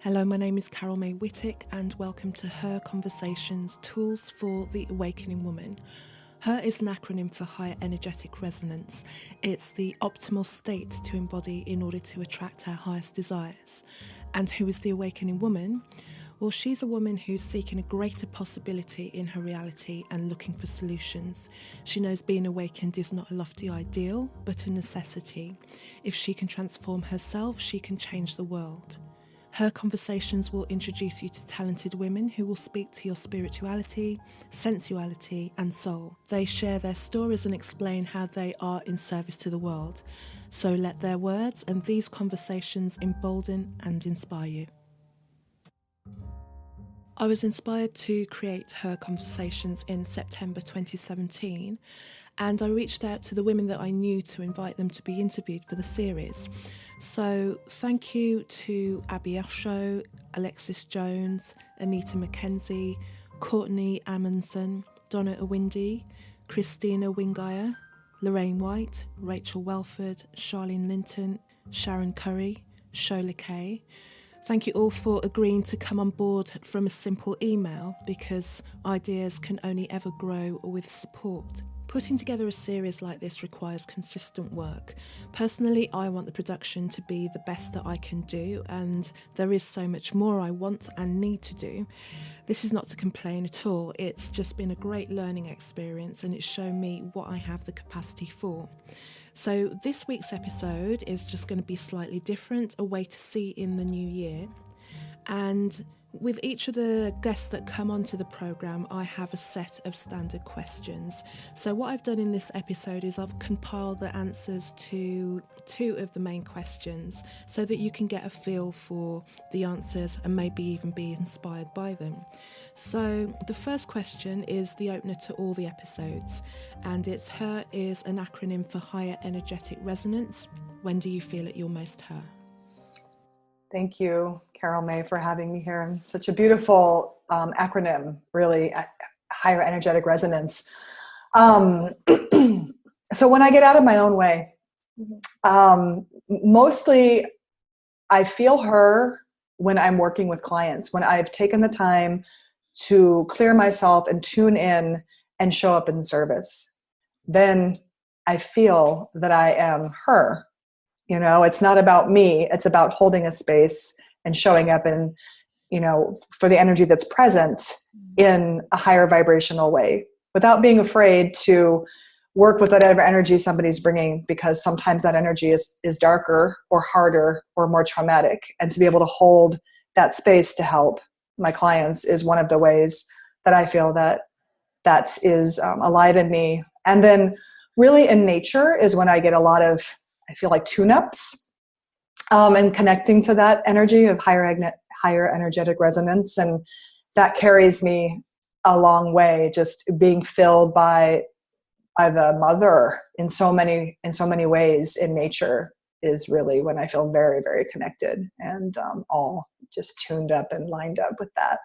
Hello, my name is Carol May Whittick and welcome to Her Conversations, Tools for the Awakening Woman. Her is an acronym for Higher Energetic Resonance. It's the optimal state to embody in order to attract our highest desires. And who is the awakening woman? Well, she's a woman who's seeking a greater possibility in her reality and looking for solutions. She knows being awakened is not a lofty ideal, but a necessity. If she can transform herself, she can change the world. Her Conversations will introduce you to talented women who will speak to your spirituality, sensuality, and soul. They share their stories and explain how they are in service to the world. So let their words and these conversations embolden and inspire you. I was inspired to create Her Conversations in September 2017, and I reached out to the women that I knew to invite them to be interviewed for the series. So thank you to Abi Osho, Alexis Jones, Anita Mckenzie, Courtney Amundson, Donna Owindi, Kristina Wingeier, Lorraine Whyte, Rachael Welford, Sharleen Linton, Sharon Curry, Shola Kaye. Thank you all for agreeing to come on board from a simple email, because ideas can only ever grow with support. Putting together a series like this requires consistent work. Personally, I want the production to be the best that I can do, and there is so much more I want and need to do. This is not to complain at all. It's just been a great learning experience, and it's shown me what I have the capacity for. So this week's episode is just going to be slightly different, a way to see in the new year. And with each of the guests that come onto the programme, I have a set of standard questions. So what I've done in this episode is I've compiled the answers to two of the main questions so that you can get a feel for the answers and maybe even be inspired by them. So the first question is the opener to all the episodes, and it's Her is an acronym for Higher Energetic Resonance. When do you feel at your most her? Thank you, Carol May, for having me here. Such a beautiful acronym, really, higher energetic resonance. So when I get out of my own way, mostly I feel her when I'm working with clients, when I've taken the time to clear myself and tune in and show up in service. Then I feel that I am her. You know, it's not about me. It's about holding a space and showing up and, for the energy that's present in a higher vibrational way without being afraid to work with whatever energy somebody's bringing, because sometimes that energy is darker or harder or more traumatic. And to be able to hold that space to help my clients is one of the ways that I feel that is alive in me. And then really in nature is when I get a lot of, I feel like, tune-ups and connecting to that energy of higher energetic resonance. And that carries me a long way, just being filled by the mother in so many ways in nature is really when I feel very, very connected and all just tuned up and lined up with that.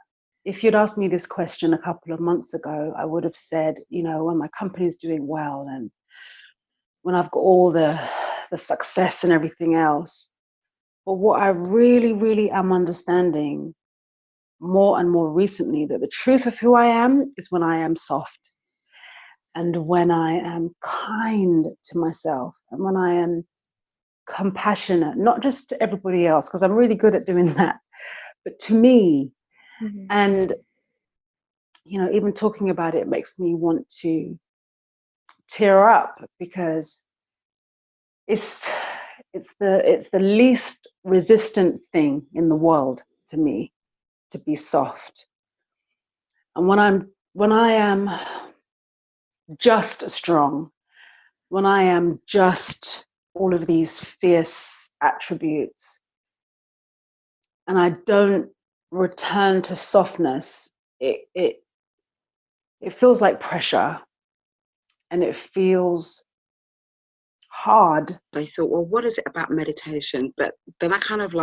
If you'd asked me this question a couple of months ago, I would have said, when my company's doing well and when I've got all the success and everything else. But what I really, really am understanding more and more recently, that the truth of who I am is when I am soft, and when I am kind to myself, and when I am compassionate, not just to everybody else, because I'm really good at doing that, but to me. Mm-hmm. And, even talking about it makes me want to tear up, because it's the least resistant thing in the world to me, to be soft. And when I am just strong, when I am just all of these fierce attributes, and I don't return to softness, it feels like pressure, and it feels hard. I thought, well, what is it about meditation? But then I kind of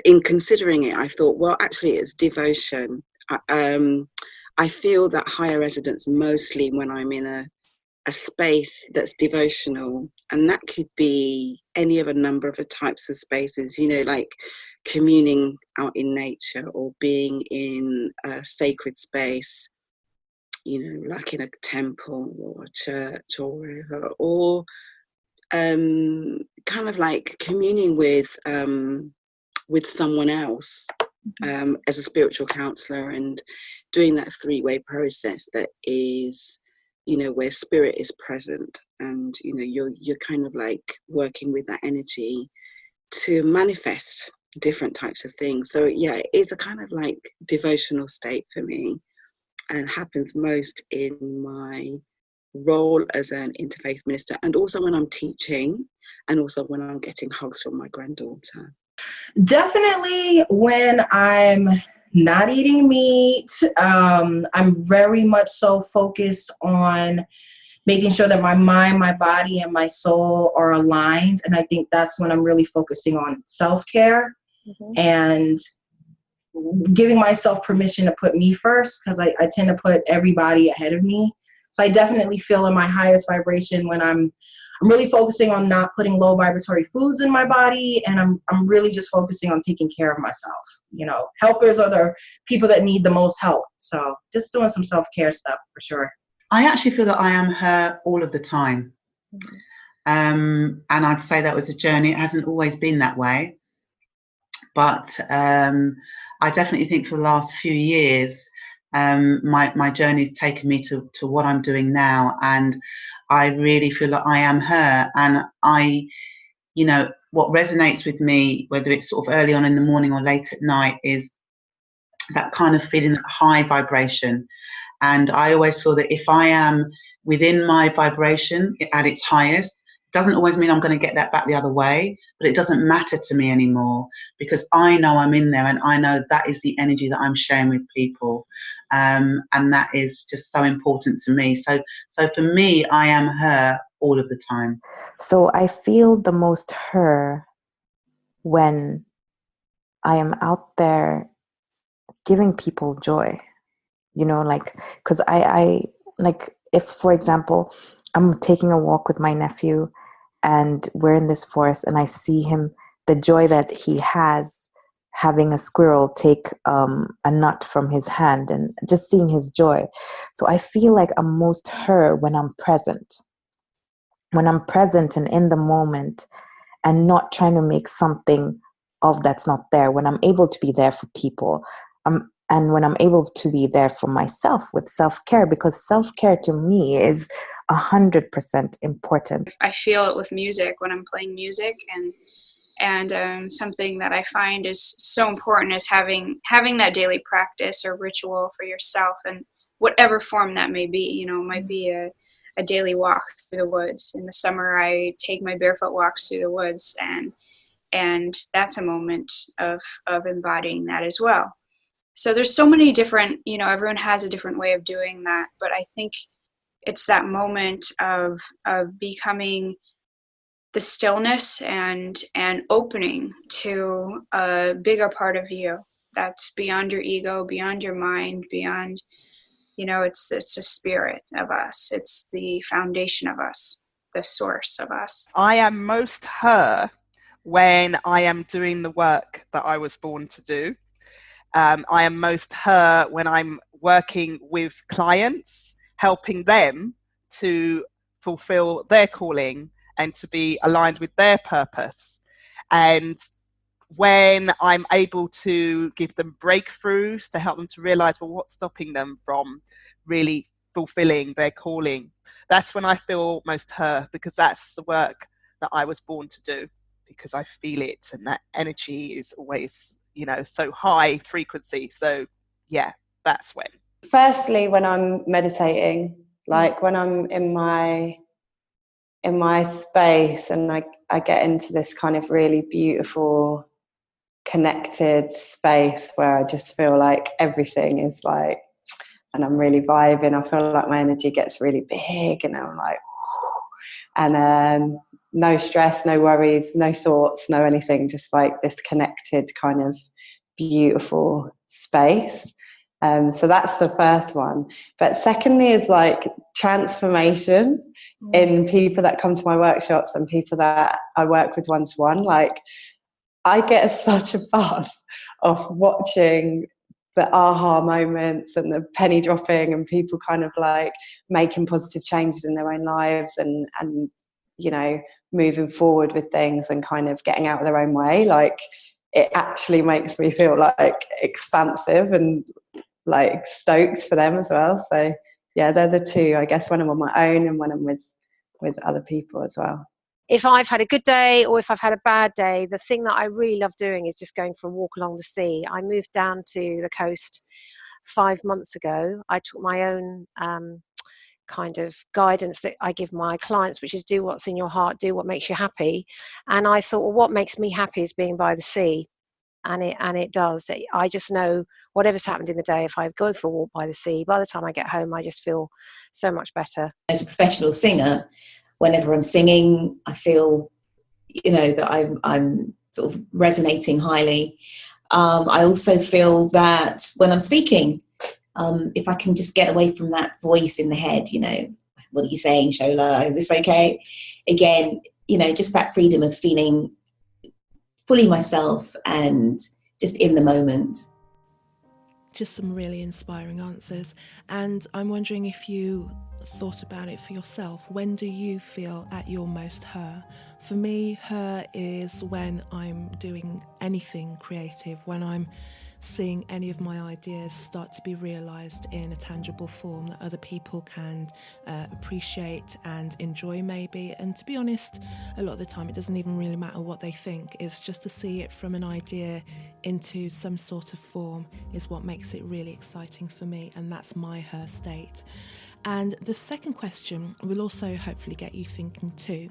in considering it, I thought, well, actually it's devotion. I feel that higher resonance mostly when I'm in a space that's devotional, and that could be any of a number of types of spaces, communing out in nature or being in a sacred space, like in a temple or a church or wherever, or kind of like communing with someone else as a spiritual counselor, and doing that three-way process that is, where spirit is present, and you're kind of like working with that energy to manifest different types of things. So yeah, it's a kind of like devotional state for me, and happens most in my role as an interfaith minister, and also when I'm teaching, and also when I'm getting hugs from my granddaughter. Definitely when I'm not eating meat. I'm very much so focused on making sure that my mind, my body, and my soul are aligned. And I think that's when I'm really focusing on self-care and giving myself permission to put me first, because I tend to put everybody ahead of me. So I definitely feel in my highest vibration when I'm really focusing on not putting low vibratory foods in my body, and I'm really just focusing on taking care of myself. Helpers are the people that need the most help. So just doing some self-care stuff for sure. I actually feel that I am her all of the time. And I'd say that was a journey. It hasn't always been that way. But I definitely think for the last few years, my journey's taken me to what I'm doing now. And I really feel that I am her. And what resonates with me, whether it's sort of early on in the morning or late at night, is that kind of feeling, that high vibration. And I always feel that if I am within my vibration at its highest, it doesn't always mean I'm going to get that back the other way, but it doesn't matter to me anymore, because I know I'm in there, and I know that is the energy that I'm sharing with people. And that is just so important to me. So for me, I am her all of the time. So I feel the most her when I am out there giving people joy. Because I like, if, for example, I'm taking a walk with my nephew and we're in this forest and I see him, the joy that he has having a squirrel take a nut from his hand, and just seeing his joy. So I feel like I'm most her when I'm present. When I'm present and in the moment, and not trying to make something of that's not there. When I'm able to be there for people. And when I'm able to be there for myself with self-care, because self-care to me is 100% important. I feel it with music when I'm playing music, and something that I find is so important is having that daily practice or ritual for yourself, and whatever form that may be. It might be a daily walk through the woods. In the summer, I take my barefoot walks through the woods, and that's a moment of embodying that as well. So there's so many different, everyone has a different way of doing that, but I think it's that moment of becoming the stillness and opening to a bigger part of you that's beyond your ego, beyond your mind, beyond, it's the spirit of us. It's the foundation of us, the source of us. I am most her when I am doing the work that I was born to do. I am most her when I'm working with clients, helping them to fulfill their calling and to be aligned with their purpose. And when I'm able to give them breakthroughs to help them to realize, what's stopping them from really fulfilling their calling, that's when I feel most her, because that's the work that I was born to do, because I feel it, and that energy is always, so high frequency. So yeah, that's when. Firstly, when I'm meditating, like when I'm in my space and I get into this kind of really beautiful, connected space where I just feel like everything is like, and I'm really vibing. I feel like my energy gets really big, and I'm like, and no stress, no worries, no thoughts, no anything, just like this connected kind of beautiful space. So that's the first one. But secondly is like transformation in people that come to my workshops and people that I work with one-to-one. Like, I get such a buzz of watching the aha moments and the penny dropping and people kind of like making positive changes in their own lives and you know, moving forward with things and kind of getting out of their own way. Like, it actually makes me feel like expansive and like stoked for them as well. So yeah, they're the two, I guess, when I'm on my own and when I'm with other people as well. If I've had a good day or if I've had a bad day, the thing that I really love doing is just going for a walk along the sea. I moved down to the coast 5 months ago. I took my own kind of guidance that I give my clients, which is do what's in your heart, do what makes you happy. And I thought, well, what makes me happy is being by the sea. And it does. I just know whatever's happened in the day, if I go for a walk by the sea, by the time I get home, I just feel so much better. As a professional singer, whenever I'm singing, I feel, you know, that I'm sort of resonating highly. I also feel that when I'm speaking, if I can just get away from that voice in the head, you know, what are you saying, Shola? Is this okay? Again, you know, just that freedom of feeling fully myself and just in the moment. Just some really inspiring answers. And I'm wondering if you thought about it for yourself. When do you feel at your most her? For me, her is when I'm doing anything creative, when I'm seeing any of my ideas start to be realised in a tangible form that other people can appreciate and enjoy maybe. And to be honest, a lot of the time it doesn't even really matter what they think. It's just to see it from an idea into some sort of form is what makes it really exciting for me, and that's my her state. And the second question will also hopefully get you thinking too.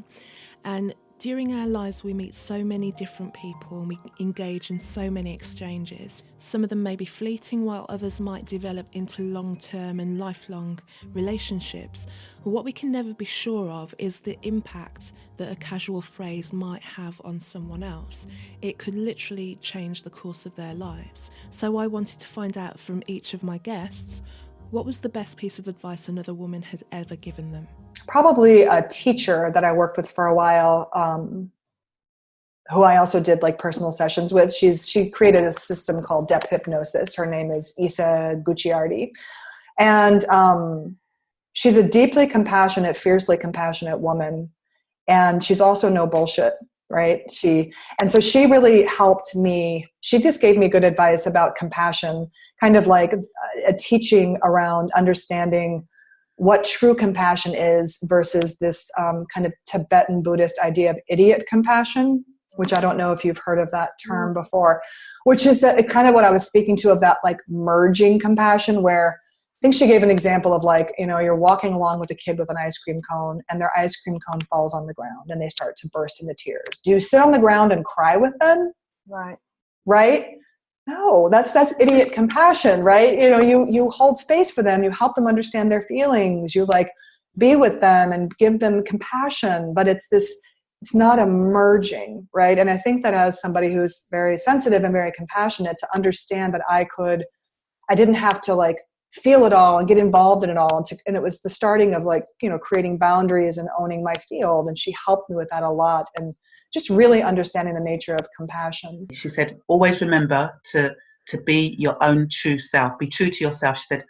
And during our lives, we meet so many different people and we engage in so many exchanges. Some of them may be fleeting, while others might develop into long-term and lifelong relationships. But what we can never be sure of is the impact that a casual phrase might have on someone else. It could literally change the course of their lives. So I wanted to find out from each of my guests, what was the best piece of advice another woman has ever given them? Probably a teacher that I worked with for a while, who I also did like personal sessions with. She created a system called depth hypnosis. Her name is Isa Gucciardi. And she's a deeply compassionate, fiercely compassionate woman. And she's also no bullshit, right? So she really helped me. She just gave me good advice about compassion, kind of like a teaching around understanding what true compassion is versus this kind of Tibetan Buddhist idea of idiot compassion, which I don't know if you've heard of that term before, which is that kind of what I was speaking to, of that like merging compassion, where I think she gave an example of like, you know, you're walking along with a kid with an ice cream cone and their ice cream cone falls on the ground and they start to burst into tears. Do you sit on the ground and cry with them? Right? No, that's idiot compassion, right? You know, you hold space for them, you help them understand their feelings, you like be with them and give them compassion, but it's not a merging, right? And I think that as somebody who's very sensitive and very compassionate, to understand that I didn't have to like feel it all and get involved in it all. And it was the starting of like, you know, creating boundaries and owning my field. And she helped me with that a lot. And just really understanding the nature of compassion. She said, always remember to be your own true self. Be true to yourself. She said,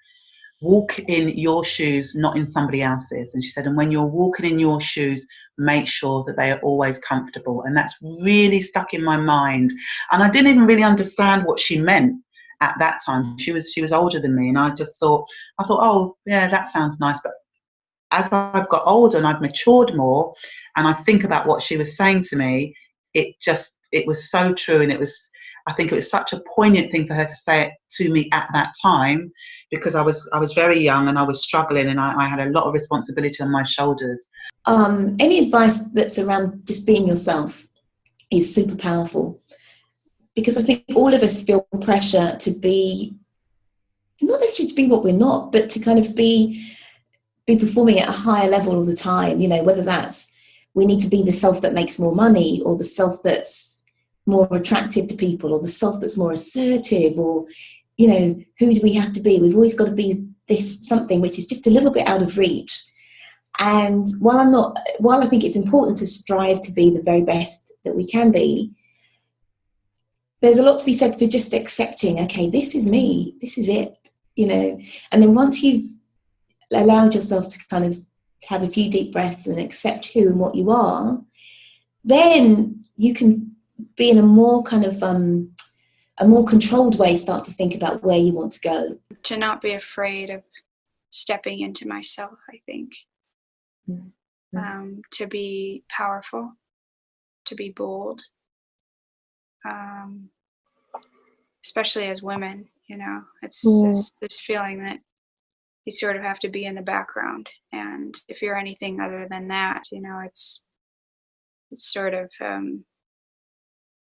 walk in your shoes, not in somebody else's. And she said, and when you're walking in your shoes, make sure that they are always comfortable. And that's really stuck in my mind. And I didn't even really understand what she meant at that time. She was older than me, and I thought, oh yeah, that sounds nice. But as I've got older and I've matured more, and I think about what she was saying to me, it was so true. And I think it was such a poignant thing for her to say it to me at that time, because I was very young and I was struggling, and I had a lot of responsibility on my shoulders. Any advice that's around just being yourself is super powerful, because I think all of us feel pressure to be, not necessarily to be what we're not, but to kind of be performing at a higher level all the time, you know, whether that's we need to be the self that makes more money, or the self that's more attractive to people, or the self that's more assertive, or, you know, who do we have to be? We've always got to be this something which is just a little bit out of reach. And while I think it's important to strive to be the very best that we can be, there's a lot to be said for just accepting, okay, this is me, this is it, you know. And then once you've allowed yourself to kind of have a few deep breaths and accept who and what you are, then you can be in a more kind of a more controlled way, start to think about where you want to go. To not be afraid of stepping into myself, I think. To be powerful, to be bold, especially as women, you know, it's this feeling that you sort of have to be in the background, and if you're anything other than that, you know, it's sort of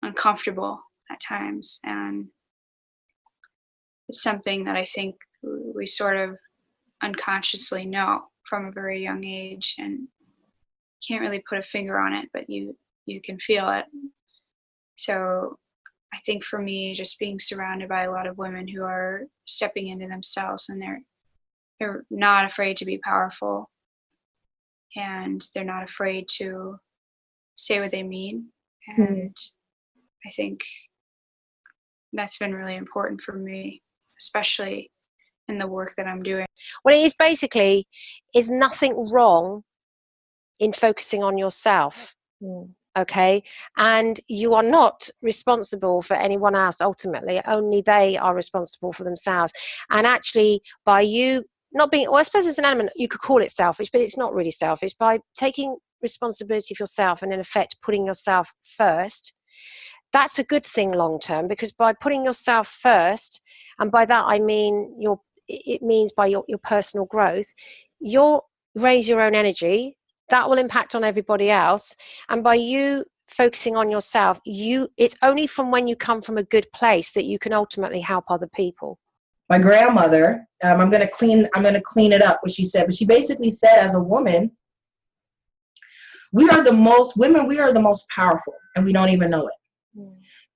uncomfortable at times, and it's something that I think we sort of unconsciously know from a very young age, and can't really put a finger on it, but you can feel it. So I think for me, just being surrounded by a lot of women who are stepping into themselves, and they're not afraid to be powerful, and they're not afraid to say what they mean. And I think that's been really important for me, especially in the work that I'm doing. Well, it is basically, is nothing wrong in focusing on yourself. Okay, and you are not responsible for anyone else. Ultimately, only they are responsible for themselves. And actually, by you not being, well, I suppose it's an element, you could call it selfish, but it's not really selfish. By taking responsibility for yourself and in effect putting yourself first, that's a good thing long term, because by putting yourself first, and by that I mean it means by your personal growth, you'll raise your own energy. That will impact on everybody else. And by you focusing on yourself, it's only from when you come from a good place that you can ultimately help other people. My grandmother, I'm gonna clean it up what she said, but she basically said, as a woman, we are the most powerful, and we don't even know it.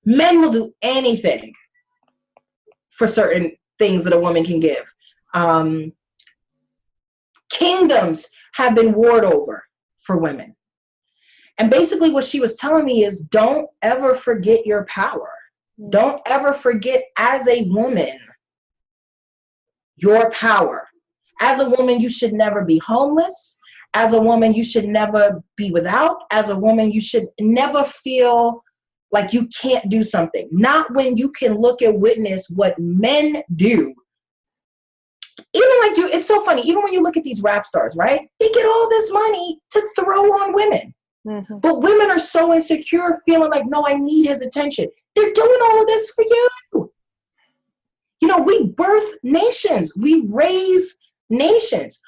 Men will do anything for certain things that a woman can give. Kingdoms have been warred over for women. And basically what she was telling me is, don't ever forget your power. Don't ever forget, as a woman, your power. As a woman, you should never be homeless. As a woman, you should never be without. As a woman, you should never feel like you can't do something. Not when you can look and witness what men do. Even like it's so funny, even when you look at these rap stars, right? They get all this money to throw on women. But women are so insecure, feeling like, no, I need his attention. They're doing all of this for you. You know, we birth nations. We raise nations.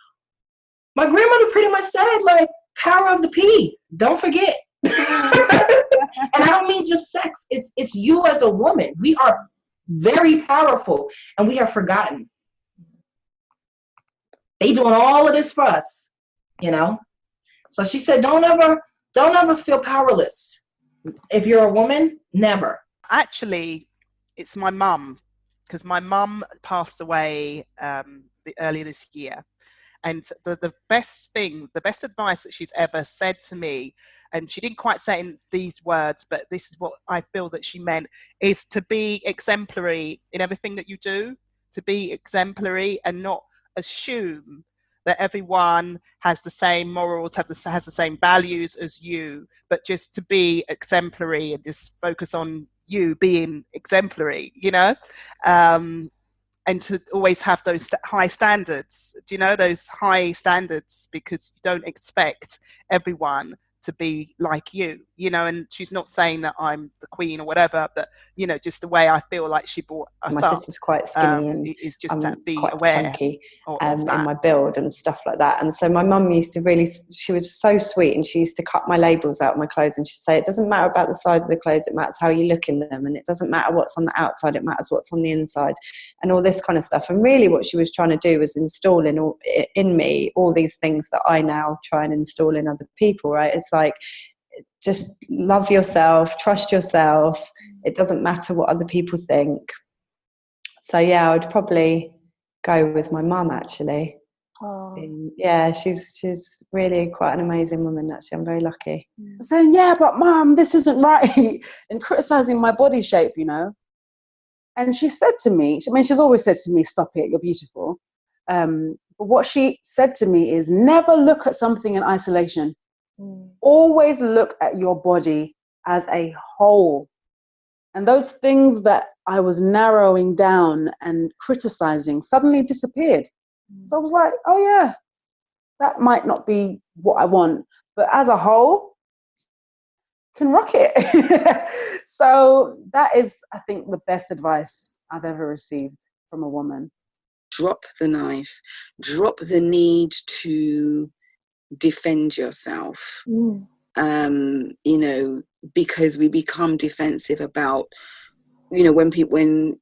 My grandmother pretty much said, like, power of the P. Don't forget. And I don't mean just sex. It's you as a woman. We are very powerful, and we have forgotten. They doing all of this for us, you know? So she said, don't ever feel powerless. If you're a woman, never. Actually, it's my mum, because my mum passed away earlier this year. And the best advice that she's ever said to me, and she didn't quite say it in these words, but this is what I feel that she meant, is to be exemplary in everything that you do, to be exemplary and not assume that everyone has the same morals, has the same values as you, but just to be exemplary and just focus on you being exemplary, you know, and to always have those high standards, do you know, those high standards, because you don't expect everyone to be like you, you know. And she's not saying that I'm the queen or whatever, but, you know, just the way I feel like she brought us my up. sister's quite skinny and is just to be quite aware chunky of that. in my build and stuff like that. And so my mum used to she was so sweet, and she used to cut my labels out of my clothes, and she'd say, it doesn't matter about the size of the clothes, it matters how you look in them, and it doesn't matter what's on the outside, it matters what's on the inside, and all this kind of stuff. And really what she was trying to do was install in me all these things that I now try and install in other people, right? It's like, just love yourself, trust yourself. It doesn't matter what other people think. So yeah, I would probably go with my mum, actually. Yeah, she's really quite an amazing woman, actually. I'm very lucky. Saying, yeah, but Mum, this isn't right, and criticizing my body shape, you know. And she said to me, I mean, she's always said to me, stop it, you're beautiful. But what she said to me is, never look at something in isolation. Always look at your body as a whole. And those things that I was narrowing down and criticizing suddenly disappeared. So I was like, oh yeah, that might not be what I want, but as a whole, can rock it. So that is, I think, the best advice I've ever received from a woman. Drop the knife, drop the need to defend yourself. You know, because we become defensive about, you know, when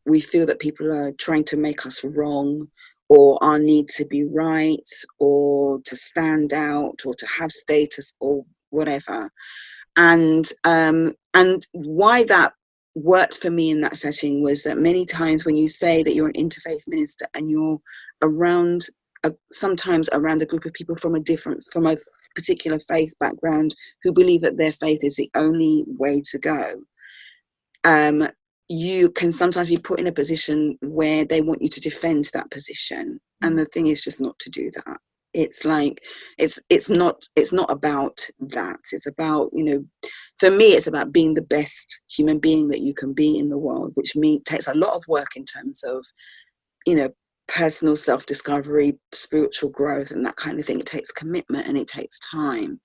we feel that people are trying to make us wrong, or our need to be right, or to stand out, or to have status, or whatever. And why that worked for me in that setting was that many times when you say that you're an interfaith minister and you're around sometimes around a group of people from a particular faith background who believe that their faith is the only way to go, you can sometimes be put in a position where they want you to defend that position. And the thing is just not to do that. It's like, it's not about that. It's about, you know, for me, it's about being the best human being that you can be in the world, which takes a lot of work in terms of, you know, personal self-discovery, spiritual growth, and that kind of thing. It takes commitment and it takes time.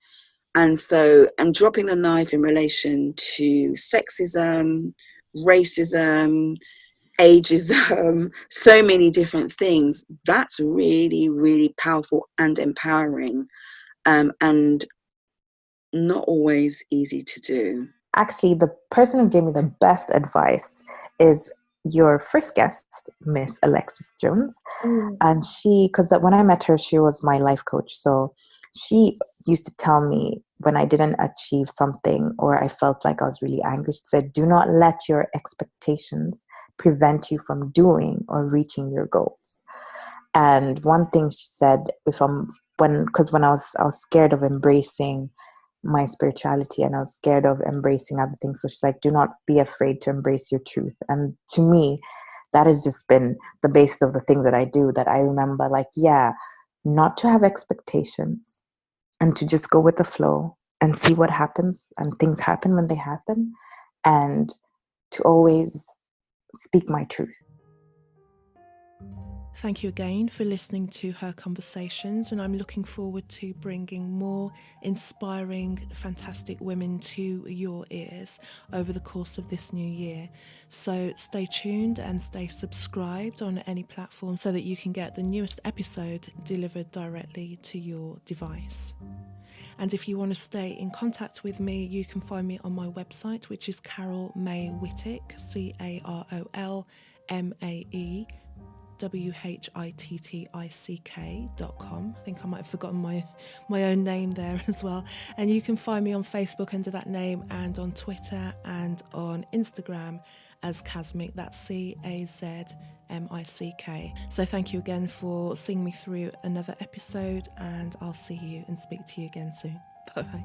And so, and dropping the knife in relation to sexism, racism, ageism, so many different things, that's really, really powerful and empowering, and not always easy to do. Actually, the person who gave me the best advice is your first guest, Miss Alexis Jones. And because when I met her, she was my life coach. So she used to tell me when I didn't achieve something or I felt like I was really angry, she said, do not let your expectations prevent you from doing or reaching your goals. And one thing she said, when I was scared of embracing my spirituality and I was scared of embracing other things. So she's like, do not be afraid to embrace your truth. And to me, that has just been the basis of the things that I do, that I remember, like, yeah, not to have expectations and to just go with the flow and see what happens, and things happen when they happen, and to always speak my truth. Thank you again for listening to Her Conversations, and I'm looking forward to bringing more inspiring, fantastic women to your ears over the course of this new year. So stay tuned and stay subscribed on any platform so that you can get the newest episode delivered directly to your device. And if you want to stay in contact with me, you can find me on my website, which is Carol May Whittick, CarolMae WHITTICK.com. I think I might have forgotten my own name there as well. And you can find me on Facebook under that name, and on Twitter and on Instagram as Kazmic. That's CAZMICK. So thank you again for seeing me through another episode, and I'll see you and speak to you again soon. Bye-bye.